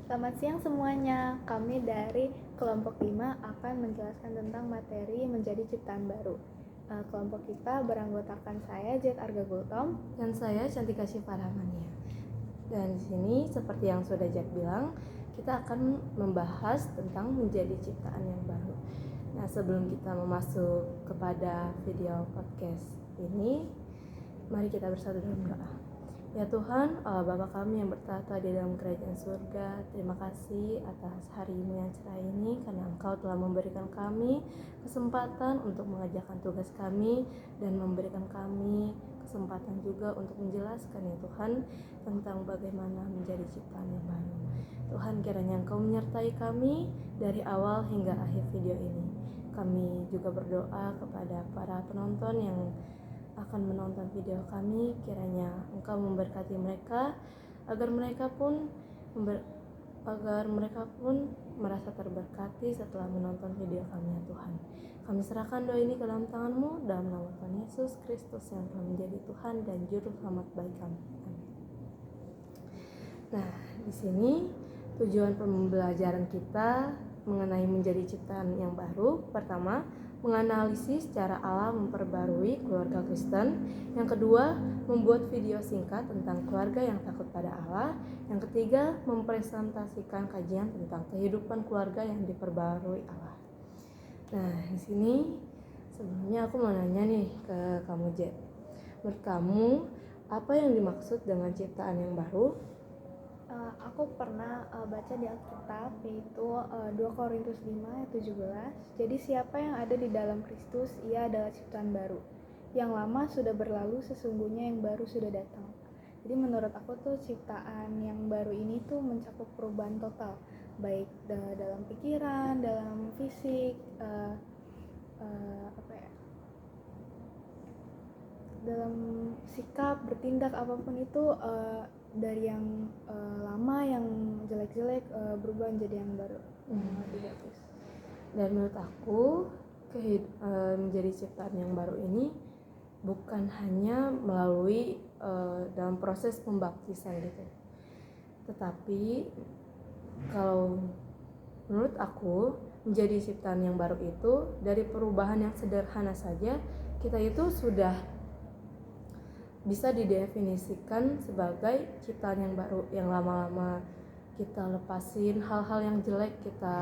Selamat siang semuanya. Kami dari kelompok 5 akan menjelaskan tentang materi menjadi ciptaan baru. Kelompok kita beranggotakan saya Jet Arga Gultom dan saya Cantika Syifarahmania. Dan di sini seperti yang sudah Jack bilang, kita akan membahas tentang menjadi ciptaan yang baru. Nah, sebelum kita memasuk kepada video podcast ini, mari kita bersatu dalam doa. Ya Tuhan, Allah Bapa kami yang bertahta di dalam kerajaan surga, terima kasih atas hari ini yang cerah ini, karena Engkau telah memberikan kami kesempatan untuk mengerjakan tugas kami dan memberikan kami kesempatan juga untuk menjelaskan ya Tuhan tentang bagaimana menjadi ciptaan yang baru. Tuhan, kiranya Engkau menyertai kami dari awal hingga akhir video ini. Kami juga berdoa kepada para penonton yang akan menonton video kami, kiranya Engkau memberkati mereka agar mereka pun merasa terberkati setelah menonton video kami ya Tuhan. Kami serahkan doa ini ke dalam tangan-Mu dalam nama Tuhan Yesus Kristus yang telah menjadi Tuhan dan juru selamat bagi kami. Amin. Nah, di sini tujuan pembelajaran kita mengenai menjadi ciptaan yang baru. Pertama, menganalisis cara Allah memperbarui keluarga Kristen. Yang kedua, membuat video singkat tentang keluarga yang takut pada Allah. Yang ketiga, mempresentasikan kajian tentang kehidupan keluarga yang diperbarui Allah. Nah, di sini sebelumnya aku mau nanya nih ke kamu, Jet. Menurut kamu, apa yang dimaksud dengan ciptaan yang baru? Aku pernah baca di Alkitab, yaitu 2 Korintus 5 ayat 17. Jadi siapa yang ada di dalam Kristus, ia adalah ciptaan baru. Yang lama sudah berlalu, sesungguhnya yang baru sudah datang. Jadi menurut aku tuh ciptaan yang baru ini tuh mencakup perubahan total, baik dalam pikiran, dalam fisik, dalam sikap, bertindak, apapun itu, dari yang lama, yang jelek-jelek, berubah menjadi yang baru. Dan menurut aku menjadi ciptaan yang baru ini bukan hanya melalui dalam proses pembaptisan gitu, tetapi kalau menurut aku menjadi ciptaan yang baru itu dari perubahan yang sederhana saja kita itu sudah bisa didefinisikan sebagai ciptaan yang baru. Yang lama-lama kita lepasin hal-hal yang jelek, kita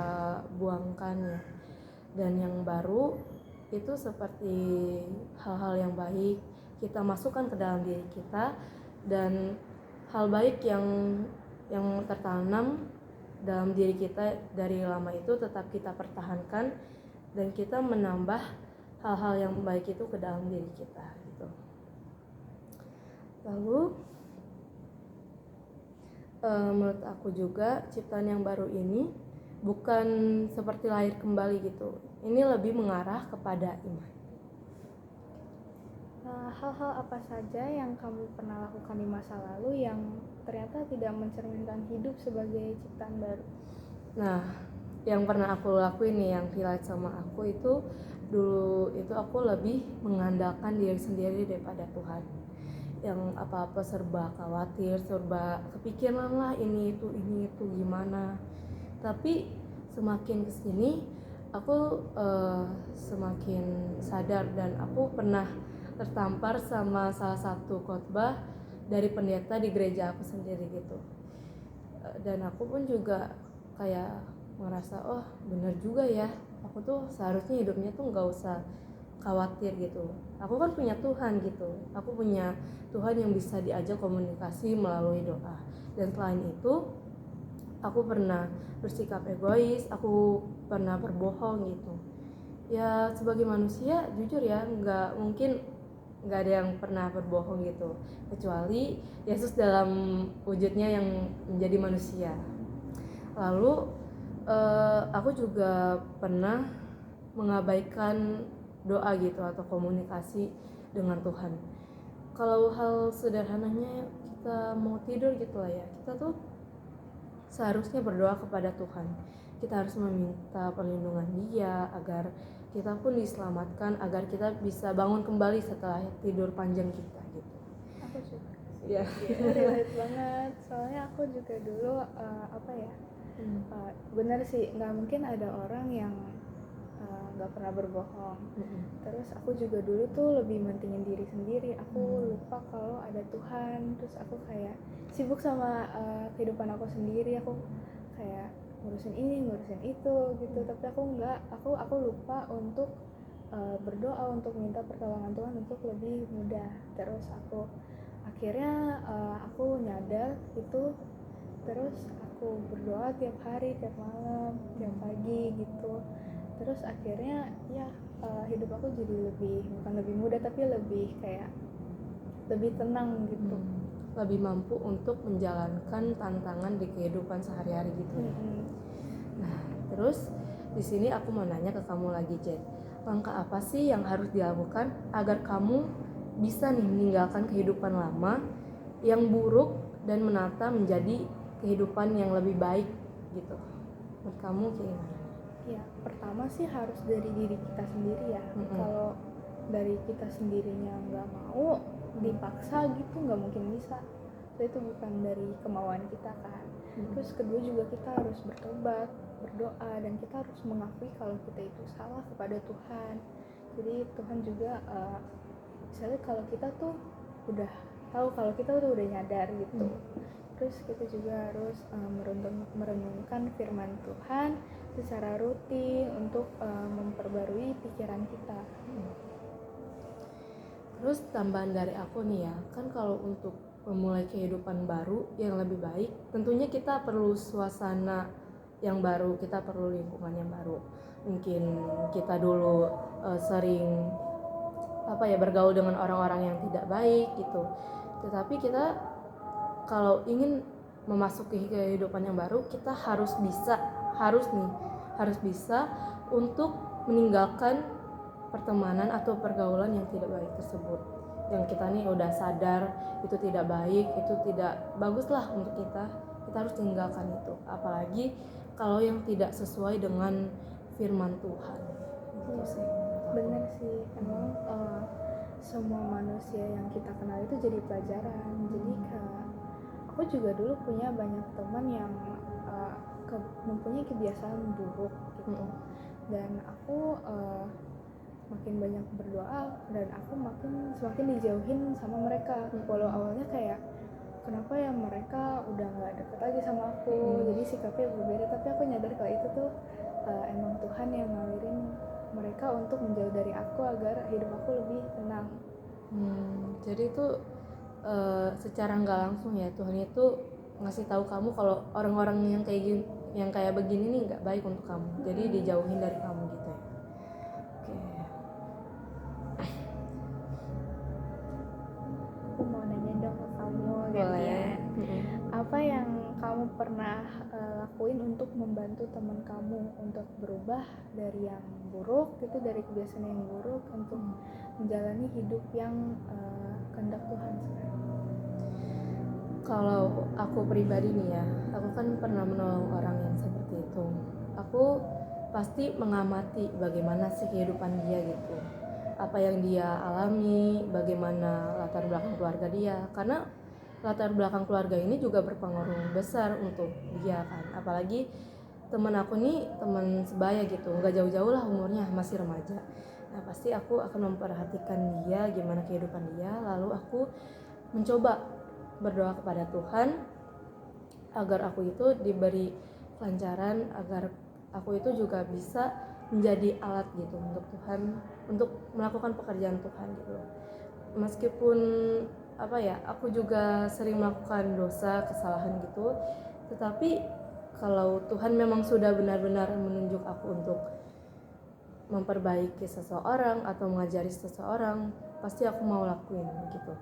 buangkan ya. Dan yang baru itu seperti hal-hal yang baik kita masukkan ke dalam diri kita, dan hal baik yang tertanam dalam diri kita dari lama itu tetap kita pertahankan, dan kita menambah hal-hal yang baik itu ke dalam diri kita gitu. Lalu menurut aku juga ciptaan yang baru ini bukan seperti lahir kembali gitu. Ini lebih mengarah kepada iman. Hal-hal apa saja yang kamu pernah lakukan di masa lalu yang ternyata tidak mencerminkan hidup sebagai ciptaan baru? Nah, yang pernah aku lakuin nih, yang relate sama aku itu, dulu itu aku lebih mengandalkan diri sendiri daripada Tuhan. Yang apa-apa serba khawatir, serba kepikiran lah ini itu gimana. Tapi semakin kesini aku semakin sadar, dan aku pernah tertampar sama salah satu khotbah dari pendeta di gereja aku sendiri gitu. Dan aku pun juga kayak ngerasa, oh benar juga ya, aku tuh seharusnya hidupnya tuh gak usah khawatir gitu. Aku kan punya Tuhan gitu, aku punya Tuhan yang bisa diajak komunikasi melalui doa. Dan selain itu aku pernah bersikap egois, aku pernah berbohong gitu. Ya sebagai manusia jujur ya, nggak ada yang pernah berbohong gitu, kecuali Yesus dalam wujudnya yang menjadi manusia. Lalu aku juga pernah mengabaikan doa gitu atau komunikasi dengan Tuhan. Kalau hal sederhananya kita mau tidur gitu lah ya, kita tuh seharusnya berdoa kepada Tuhan. Kita harus meminta perlindungan Dia agar kita pun diselamatkan, agar kita bisa bangun kembali setelah tidur panjang kita gitu. Aku juga Ya. relate banget, soalnya aku juga dulu Bener sih, nggak mungkin ada orang yang nggak pernah berbohong. Terus aku juga dulu tuh lebih mentingin diri sendiri. Aku lupa kalau ada Tuhan. Terus aku kayak sibuk sama kehidupan aku sendiri. Aku kayak ngurusin ini, ngurusin itu gitu. Tapi aku nggak, aku lupa untuk berdoa, untuk minta pertolongan Tuhan untuk lebih mudah. Terus aku akhirnya aku nyadar itu. Terus aku berdoa tiap hari, tiap malam, tiap pagi gitu. Terus akhirnya ya hidup aku jadi bukan lebih mudah, tapi lebih kayak lebih tenang gitu. Lebih mampu untuk menjalankan tantangan di kehidupan sehari-hari gitu. Nah, terus di sini aku mau nanya ke kamu lagi, Jet. Langkah apa sih yang harus dilakukan agar kamu bisa nih meninggalkan kehidupan lama yang buruk dan menata menjadi kehidupan yang lebih baik gitu? Menurut kamu kayak gimana? Ya, pertama sih harus dari diri kita sendiri ya. Kalau dari kita sendirinya nggak mau, dipaksa gitu nggak mungkin bisa. Itu bukan dari kemauan kita kan. Terus kedua juga kita harus bertobat, berdoa, dan kita harus mengakui kalau kita itu salah kepada Tuhan. Jadi Tuhan juga misalnya kalau kita tuh udah tahu kalau kita tuh udah nyadar gitu. Terus kita juga harus merenungkan firman Tuhan secara rutin untuk memperbarui pikiran kita. Terus tambahan dari aku nih ya, kan kalau untuk memulai kehidupan baru yang lebih baik, tentunya kita perlu suasana yang baru, kita perlu lingkungan yang baru. Mungkin kita dulu sering bergaul dengan orang-orang yang tidak baik gitu. Tetapi kita kalau ingin memasuki kehidupan yang baru, kita harus bisa untuk meninggalkan pertemanan atau pergaulan yang tidak baik tersebut. Yang kita nih udah sadar itu tidak baik, itu tidak bagus lah untuk kita harus tinggalkan itu. Apalagi kalau yang tidak sesuai dengan firman Tuhan. Gitu sih. Bener sih, emang semua manusia yang kita kenal itu jadi pelajaran. Jadi aku juga dulu punya banyak teman yang mempunyai kebiasaan buruk gitu. Dan aku makin banyak berdoa dan aku semakin dijauhin sama mereka. Walau awalnya kayak kenapa ya mereka udah nggak deket lagi sama aku, jadi sikapnya berbeda. Tapi aku nyadar kalau itu tuh emang Tuhan yang ngalirin mereka untuk menjauh dari aku agar hidup aku lebih tenang. Jadi itu secara nggak langsung ya Tuhan itu ngasih tahu kamu kalau orang-orang yang kayak begini nih nggak baik untuk kamu, jadi dijauhin dari kamu gitu ya. Aku mau nanya dong ke kamu gantian. Apa yang kamu pernah lakuin untuk membantu teman kamu untuk berubah dari yang buruk gitu, dari kebiasaan yang buruk untuk menjalani hidup yang kehendak Tuhan sekarang? Kalau aku pribadi nih ya, aku kan pernah menolong orang yang seperti itu. Aku pasti mengamati bagaimana sih kehidupan dia gitu, apa yang dia alami, bagaimana latar belakang keluarga dia. Karena latar belakang keluarga ini juga berpengaruh besar untuk dia kan. Apalagi teman aku nih teman sebaya gitu, nggak jauh-jauh lah umurnya, masih remaja. Nah pasti aku akan memperhatikan dia, gimana kehidupan dia. Lalu aku mencoba berdoa kepada Tuhan agar aku itu diberi kelancaran, agar aku itu juga bisa menjadi alat gitu untuk Tuhan, untuk melakukan pekerjaan Tuhan gitu. Meskipun aku juga sering melakukan dosa, kesalahan gitu, tetapi kalau Tuhan memang sudah benar-benar menunjuk aku untuk memperbaiki seseorang atau mengajari seseorang, pasti aku mau lakuin gitu.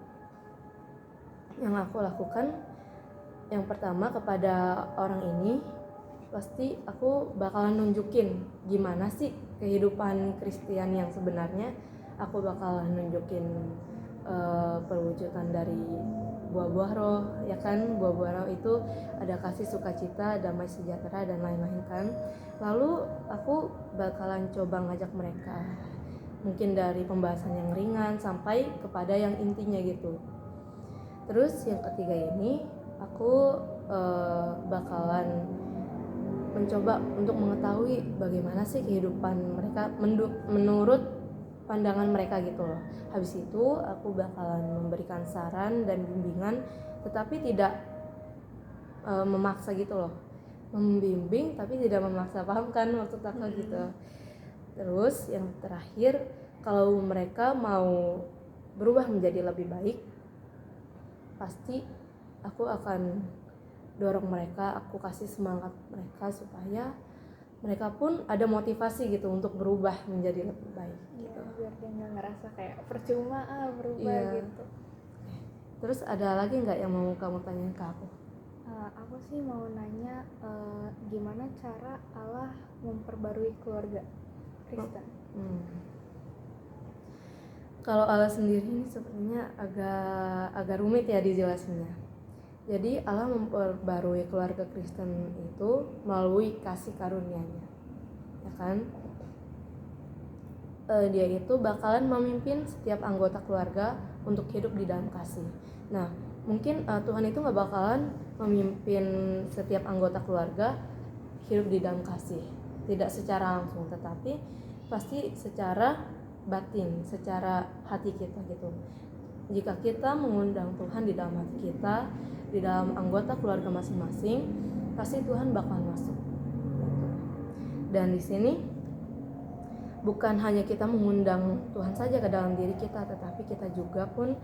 Yang aku lakukan yang pertama kepada orang ini, pasti aku bakalan nunjukin gimana sih kehidupan Kristen yang sebenarnya. Aku bakalan nunjukin perwujudan dari buah-buah roh, ya kan. Buah-buah roh itu ada kasih, sukacita, damai sejahtera, dan lain-lain kan. Lalu aku bakalan coba ngajak mereka, mungkin dari pembahasan yang ringan sampai kepada yang intinya gitu. Terus yang ketiga ini aku bakalan mencoba untuk mengetahui bagaimana sih kehidupan mereka menurut pandangan mereka gitu loh. Habis itu aku bakalan memberikan saran dan bimbingan, tetapi tidak memaksa gitu loh, membimbing tapi tidak memaksa, paham kan maksud aku gitu. Terus yang terakhir, kalau mereka mau berubah menjadi lebih baik, pasti aku akan dorong mereka, aku kasih semangat mereka supaya mereka pun ada motivasi gitu untuk berubah menjadi lebih baik gitu. Biar dia nggak ngerasa kayak percuma berubah gitu. Terus ada lagi nggak yang mau kamu tanyain ke aku? Aku sih mau nanya gimana cara Allah memperbarui keluarga Kristen. Kalau Allah sendiri ini sebenarnya agak rumit ya dijelasinnya. Jadi Allah memperbarui keluarga Kristen itu melalui kasih karunia-Nya, ya kan? Dia itu bakalan memimpin setiap anggota keluarga untuk hidup di dalam kasih. Nah, mungkin Tuhan itu nggak bakalan memimpin setiap anggota keluarga hidup di dalam kasih, tidak secara langsung, tetapi pasti secara batin, secara hati kita gitu. Jika kita mengundang Tuhan di dalam hati kita, di dalam anggota keluarga masing-masing, pasti Tuhan bakal masuk. Dan di sini bukan hanya kita mengundang Tuhan saja ke dalam diri kita, tetapi kita juga pun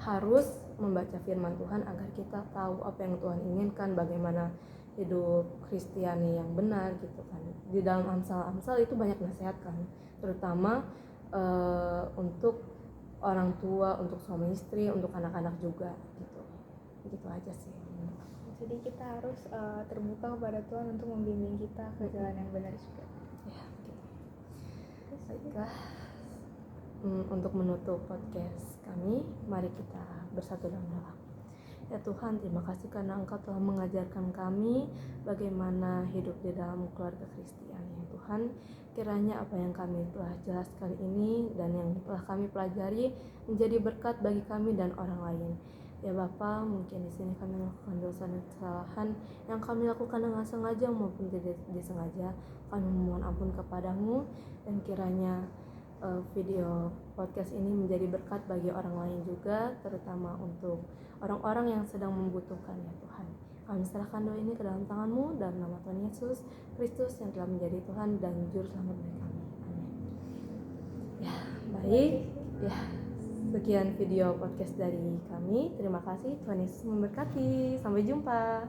harus membaca firman Tuhan agar kita tahu apa yang Tuhan inginkan, bagaimana hidup Kristiani yang benar gitu kan. Di dalam Amsal itu banyak nasihat kan, terutama untuk orang tua, untuk suami istri, untuk anak-anak juga gitu. Gitu aja sih. Jadi kita harus terbuka kepada Tuhan untuk membimbing kita ke jalan yang benar juga. Ya, gitu. Baiklah, untuk menutup podcast kami, mari kita bersatu dalam doa. Ya Tuhan, terima kasih karena Engkau telah mengajarkan kami bagaimana hidup di dalam keluarga Kristen. Ya Tuhan, kiranya apa yang kami telah jelaskan ini dan yang telah kami pelajari menjadi berkat bagi kami dan orang lain. Ya Bapa, mungkin di sini kami melakukan dosa dan kesalahan yang kami lakukan dengan sengaja maupun tidak disengaja. Kami memohon ampun kepadamu, dan kiranya video podcast ini menjadi berkat bagi orang lain juga, terutama untuk orang-orang yang sedang membutuhkan ya Tuhan. Kami serahkan doa ini ke dalam tangan-Mu dalam nama Tuhan Yesus Kristus yang telah menjadi Tuhan dan Juru Selamat bagi kami. Amin. Ya, baik. Ya, sekian video podcast dari kami. Terima kasih. Tuhan Yesus memberkati. Sampai jumpa.